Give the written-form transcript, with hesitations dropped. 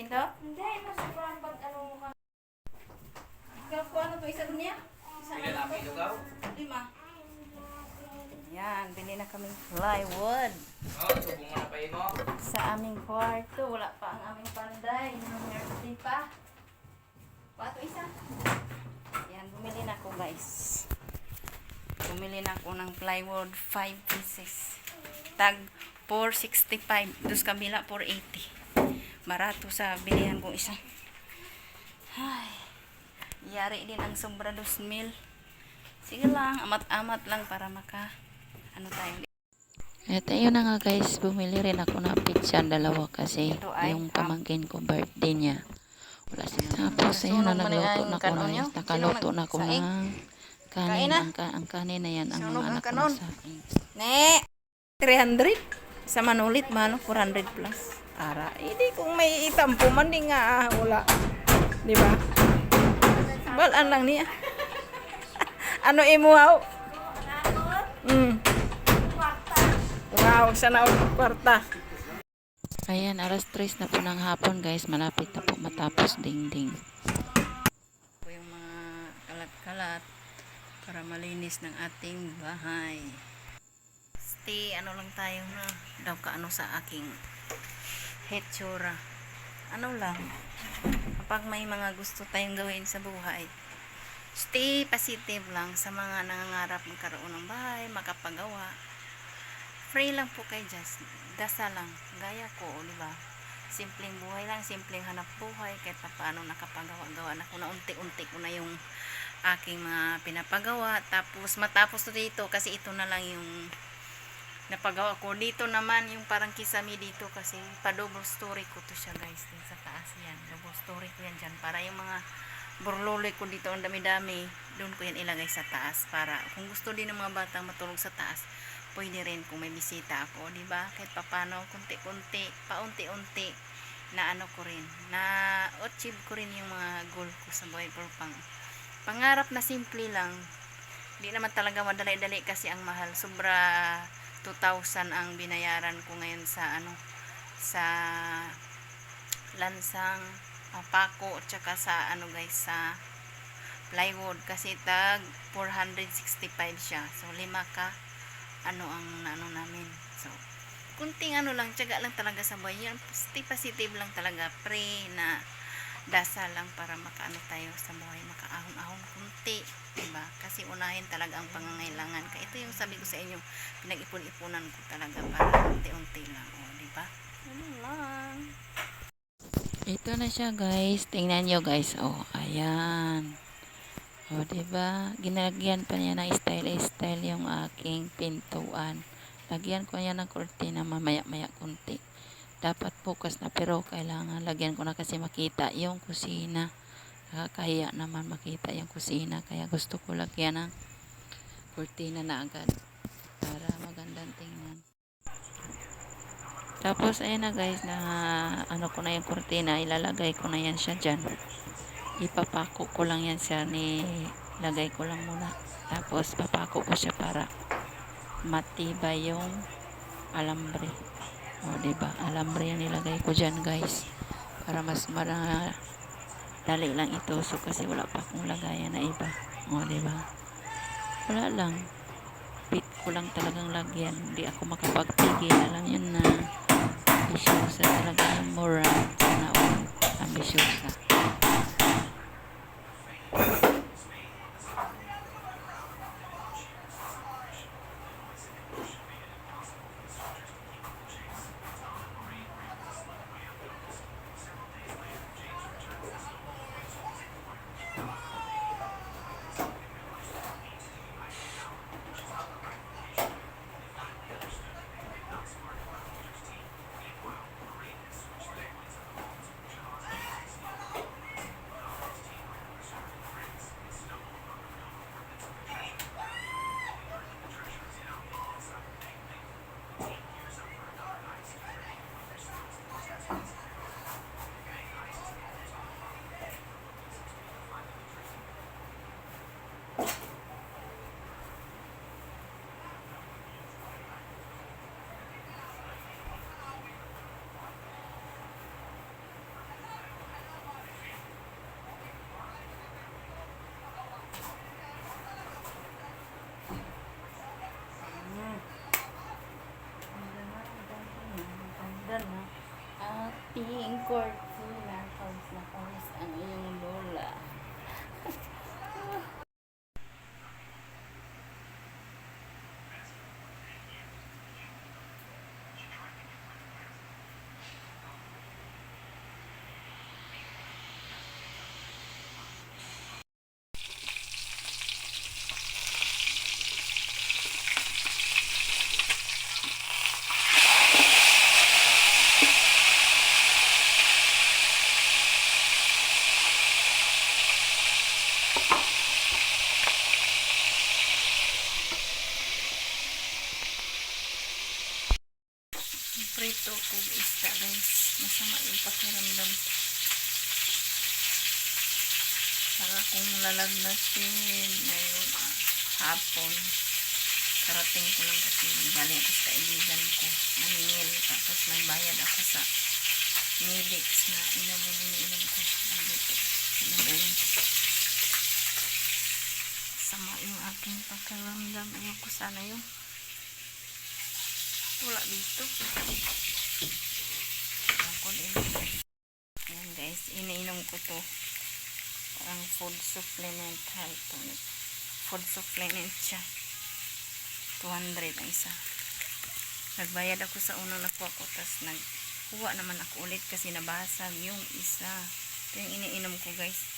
Ito? Hindi, mas sobrang pag ano mo ka. Ikaw ko ano to? Isa dun niya? Isa Pila na kilo daw? 5. Yan, bili na kami plywood. Oh, subong mo na pa mo. Sa aming kwarto, wala pa ang aming panday. Hindi pa. Pato isa. Yan, bumili na ako guys. Bumili na ako ng plywood 5 pieces. Tag 465. Dos kabila 480. Barato sa bilihan kong isa. Ay. Yari din ang sobra 2,000. Sige lang, amat-amat lang para maka ano tayo. At ayun na nga guys, bumili rin ako ng pizza dalawa kasi Ito ay, yung pamangkin ko birthday niya. Wala sila. Tapos ayun na nagluto na ko na yun. Nakaluto na ko ng kanin. Ang kanin na yan, ang mga anak ko na sa akin. Ne, 300. Sa manulit man, 400 plus. Ara, hindi kung may itampo man di nga wala. Di ba? Balaan lang niya. Ano imuhaw? Wow, sana ako kwarta. Ayan, alas 3 na po ng hapon guys. Malapit na po matapos ding-ding. Po yung mga kalat-kalat para malinis ng ating bahay. Stay, ano lang tayo na daw kaano sa aking hetsura. Ano lang, kapag may mga gusto tayong gawin sa buhay, stay positive lang sa mga nangangarap magkaroon ng bahay, makapagawa. Pray lang po kay Just. Dasal lang. Gaya ko, di ba? Simpleng buhay lang, simpleng hanap buhay. Kahit pa paano nakapagawa-gawa na ko na unti-unti ko na yung aking mga pinapagawa. Tapos matapos to dito kasi ito na lang yung napagawa ko. Dito naman yung parang kisame dito kasi pa-double story ko to siya guys. Din sa taas yan. Double story ko yan dyan. Para yung mga burloloy ko dito ang dami-dami, doon ko yan ilagay sa taas. Para kung gusto din ng mga batang matulog sa taas, pwede rin kung may bisita ako, di ba? Kahit papano, kunti-kunti, paunti-unti, na ano ko rin, na achieve ko rin yung mga goal ko sa buhay. Pero pangarap na simple lang, di naman talaga madali-dali kasi ang mahal. Sobra 2,000 ang binayaran ko ngayon sa ano, sa lansang pako, at saka sa ano guys, sa plywood, kasi tag 465 siya. So 5 ka ano ang ano namin. So kunting ano lang, tiyaga lang talaga sa buhay yan. Stay positive lang talaga, pray na dasal lang para makaano tayo sa buhay, makaahon-ahon kunti, diba? Kasi unahin talaga ang pangangailangan. Kaya ito yung sabi ko sa inyo, pinag-ipon-ipunan ko talaga para unti-unti lang, o diba? Ano lang. Ito na siya guys. Tingnan nyo guys. Oh, ayan. O, diba? Ginagyan pa niya ng style-style yung aking pintuan. Lagyan ko niya ng kurtina mamaya-maya kunti. Dapat bukas na pero kailangan lagyan ko na kasi makita yung kusina. Nakakahiya naman makita yung kusina. Kaya gusto ko lagyan ng kurtina na agad para magandang tingnan. Tapos, ayan na guys, na ano ko na yung kurtina. Ilalagay ko na yan siya dyan. Ipapako ko lang yan siya, lagay ko lang muna, tapos papako ko siya para matibay yung alambre. O diba, alambre yan nilagay ko dyan guys para mas dali lang itusok kasi wala pa akong lagayan na iba. O diba, wala lang, pit ko lang talagang lagyan, hindi ako makapagpigil. Alam yun na ambisyosa talaga yung mura na ambisyosa. in court. Pawis na pawis ang iyong lola. Prito ko isda guys, masama yung pakiramdam. Para kung lalagnatin ngayon hapon, karating ko lang kasi galing ako sa kaibigan ko, naningil, tapos nagbayad ako sa Milix na inom ko nandito. Sama yung aking pakiramdam. Ayaw ko sana yung wala dito. Ayan guys, iniinom ko to. Parang food supplement, health tonic. Food supplement siya. 200 ang isa. Nagbayad ako sa unang nakuha ko, tapos nagkuha naman ako ulit kasi nabasag yung isa. Ito yung iniinom ko guys.